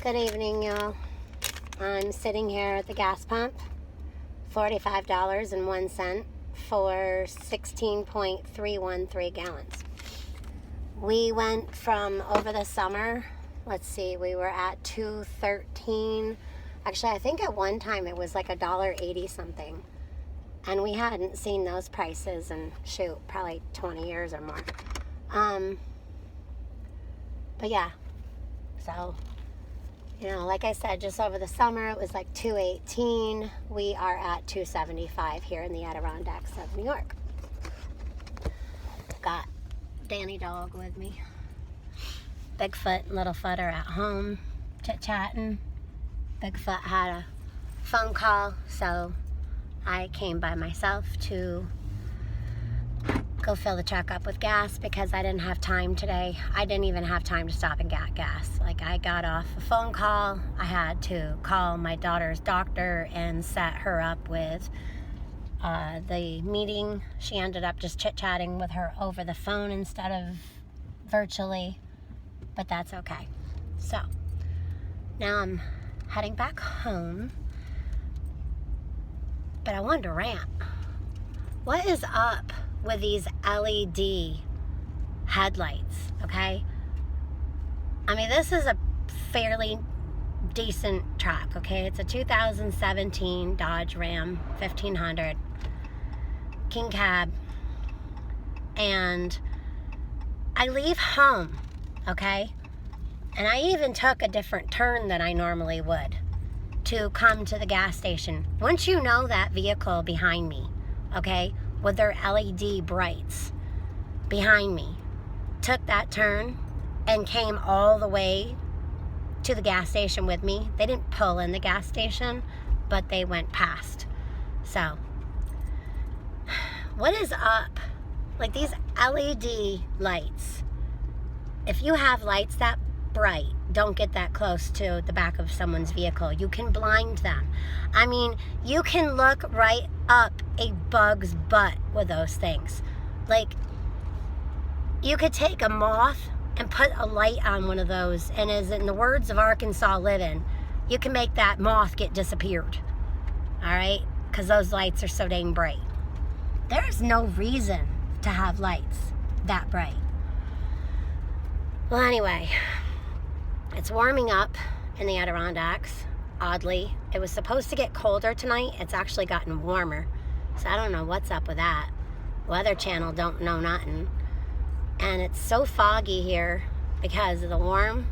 Good evening, y'all. I'm sitting here at the gas pump, $45.01 for 16.313 gallons. We went from over the summer, let's see, we were at $2.13. Actually, I think at one time it was like $1.80 something. And we hadn't seen those prices in, probably 20 years or more. But yeah, so, like I said, just over the summer, it was like $2.18. We are at $2.75 here in the Adirondacks of New York. Got Dani dog with me. Bigfoot and Littlefoot are at home chit-chatting. Bigfoot had a phone call, so I came by myself to go fill the truck up with gas because I didn't have time today. I didn't even have time to stop and get gas. Like, I got off a phone call. I had to call my daughter's doctor and set her up with the meeting. She ended up just chit-chatting with her over the phone instead of virtually, but that's okay. So now I'm heading back home, but I wanted to rant. What is up with these LED headlights, okay? I mean, this is a fairly decent truck, okay? It's a 2017 Dodge Ram 1500 King Cab, and I leave home, okay? And I even took a different turn than I normally would to come to the gas station. Once you know that vehicle behind me, okay, with their LED brights behind me, took that turn and came all the way to the gas station with me. They didn't pull in the gas station, but they went past. So, what is up? Like, these LED lights, if you have lights that bright, don't get that close to the back of someone's vehicle. You can blind them. I mean, you can look right up a bug's butt with those things. Like, you could take a moth and put a light on one of those, and as in the words of Arkansas Living, you can make that moth get disappeared. All right? Because those lights are so dang bright. There's no reason to have lights that bright. Well, anyway, it's warming up in the Adirondacks, oddly. It was supposed to get colder tonight. It's actually gotten warmer. So I don't know what's up with that. Weather Channel don't know nothing. And it's so foggy here because of the warm.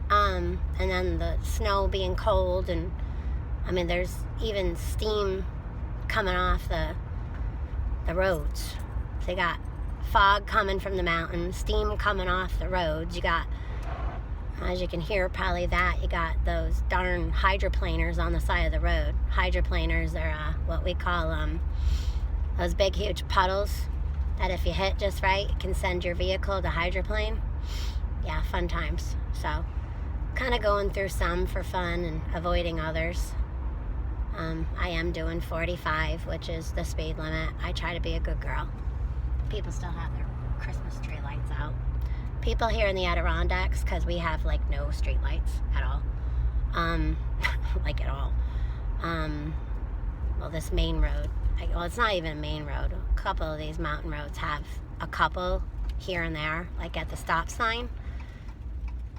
And then the snow being cold. And, I mean, there's even steam coming off the roads. So you got fog coming from the mountains, steam coming off the roads. You got, as you can hear, probably that, you got those darn hydroplaners on the side of the road. Hydroplaners are what we call those big, huge puddles that if you hit just right, it can send your vehicle to hydroplane. Yeah, fun times. So, kind of going through some for fun and avoiding others. I am doing 45, which is the speed limit. I try to be a good girl. People still have their Christmas tree lights out. People here in the Adirondacks, because we have like no street lights at all. Like at all. Well, this main road, well, it's not even a main road. A couple of these mountain roads have a couple here and there, like at the stop sign.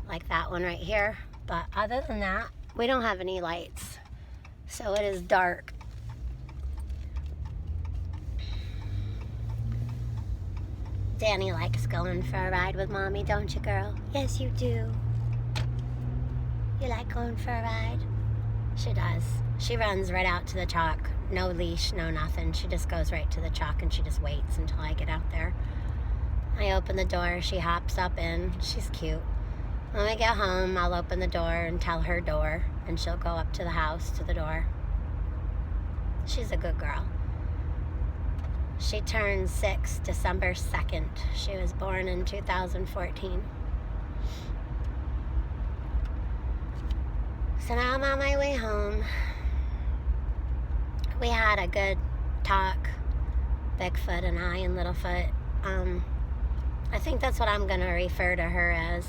Like that one right here. But other than that, we don't have any lights. So it is dark. Dani likes going for a ride with Mommy, don't you, girl? Yes, you do. You like going for a ride? She does. She runs right out to the truck. No leash, no nothing. She just goes right to the truck and she just waits until I get out there. I open the door. She hops up in. She's cute. When we get home, I'll open the door and tell her door, and she'll go up to the house, to the door. She's a good girl. She turned 6 December 2nd. She was born in 2014. So now I'm on my way home. We had a good talk, Bigfoot and I and Littlefoot. I think that's what I'm going to refer to her as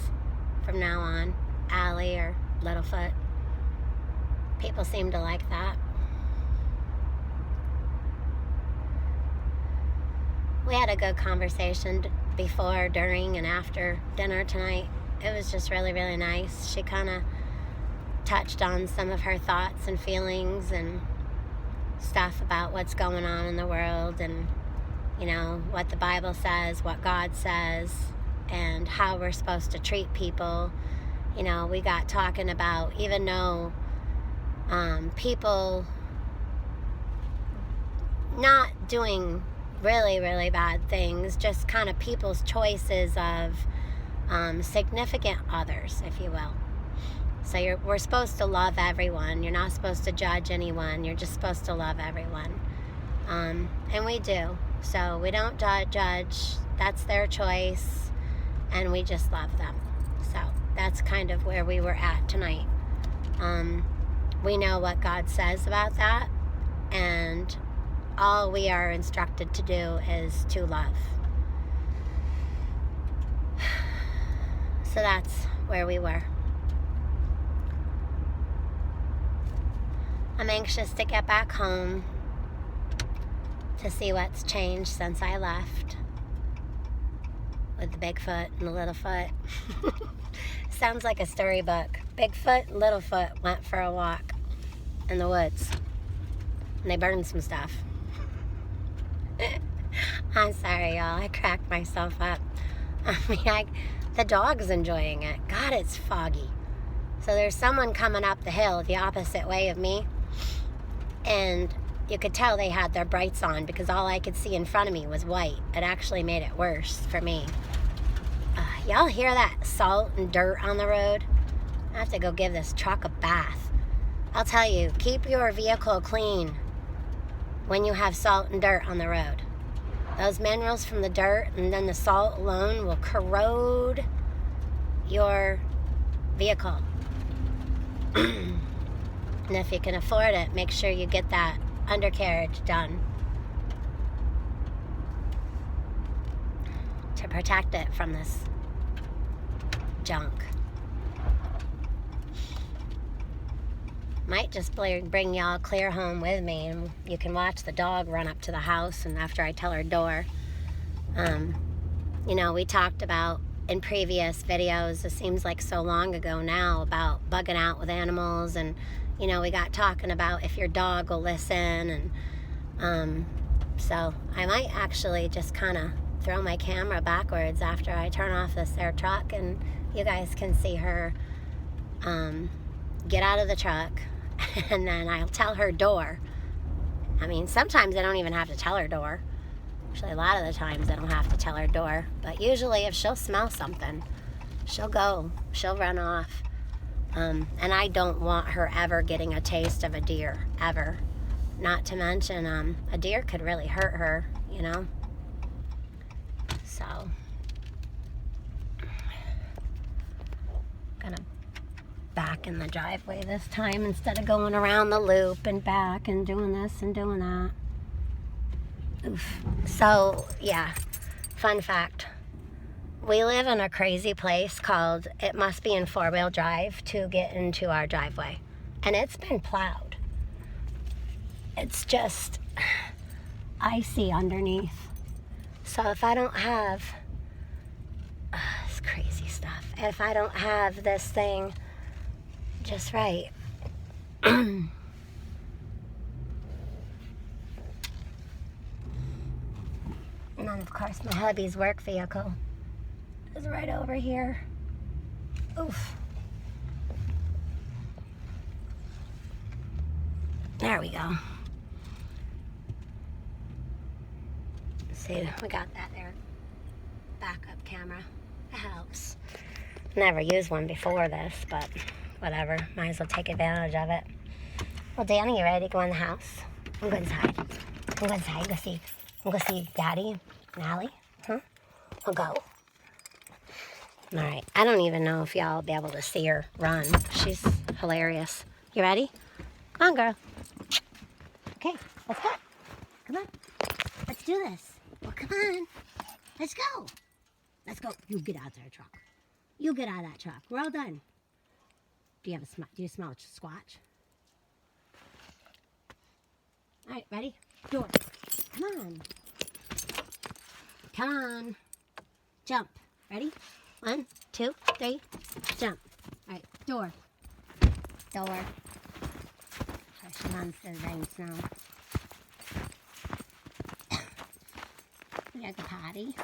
from now on. Allie or Littlefoot. People seem to like that. We had a good conversation before, during, and after dinner tonight. It was just really, really nice. She kind of touched on some of her thoughts and feelings and stuff about what's going on in the world, and, you know, what the Bible says, what God says, and how we're supposed to treat people. You know, we got talking about, even though people not doing really, really bad things, just kind of people's choices of significant others, if you will. So we're supposed to love everyone. You're not supposed to judge anyone. You're just supposed to love everyone. And we do. So we don't judge. That's their choice. And we just love them. So that's kind of where we were at tonight. We know what God says about that. And all we are instructed to do is to love. So that's where we were. I'm anxious to get back home to see what's changed since I left with the Bigfoot and the Littlefoot. Sounds like a storybook. Bigfoot and Littlefoot went for a walk in the woods, and they burned some stuff. I'm sorry, y'all. I cracked myself up. I mean, the dog's enjoying it. God, it's foggy. So there's someone coming up the hill the opposite way of me, and you could tell they had their brights on because all I could see in front of me was white. It actually made it worse for me. Y'all hear that salt and dirt on the road? I have to go give this truck a bath. I'll tell you, keep your vehicle clean when you have salt and dirt on the road. Those minerals from the dirt and then the salt alone will corrode your vehicle. And if you can afford it, make sure you get that undercarriage done to protect it from this junk. Might just bring y'all clear home with me, and you can watch the dog run up to the house, and after I tell her door. You know, we talked about in previous videos, it seems like so long ago now, about bugging out with animals, and you know, we got talking about if your dog will listen, and so I might actually just kind of throw my camera backwards after I turn off this there truck, and you guys can see her get out of the truck, and then I'll tell her door. I mean, sometimes I don't even have to tell her door. Actually, a lot of the times I don't have to tell her door, but usually if she'll smell something, she'll go, she'll run off. And I don't want her ever getting a taste of a deer, ever. Not to mention, a deer could really hurt her, you know. So, gonna back in the driveway this time instead of going around the loop and back and doing this and doing that. Oof. So, yeah, fun fact. We live in a crazy place called, it must be in four-wheel drive to get into our driveway. And it's been plowed. It's just icy underneath. So if I don't have, it's crazy stuff. If I don't have this thing just right, and then of course my hubby's work vehicle is right over here. Oof. There we go. See, we got that there. Backup camera. It helps. Never used one before this, but whatever. Might as well take advantage of it. Well, Dani, you ready to go in the house? I'm going inside. I'm going inside. Go see Daddy and Allie. Huh? We'll go. All right. I don't even know if y'all will be able to see her run. She's hilarious. You ready? Come on, girl. Okay, let's go. Come on. Let's do this. Well, come on. Let's go. Let's go. You get out of that truck. You get out of that truck. We're all done. Do you smell squatch? All right, ready? Door. Come on. Come on. Jump. Ready? 1, 2, 3, jump. All right, door. Door. She runs through the rain snow. We got the potty.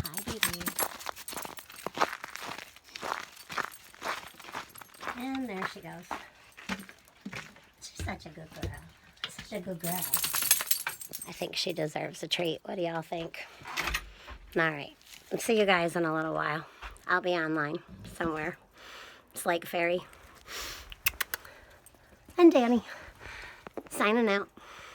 Hi, baby. And there she goes. She's such a good girl. Such a good girl. I think she deserves a treat. What do y'all think? All right. I'll see you guys in a little while. I'll be online somewhere. It's Lake Ferry. And Dani. Signing out.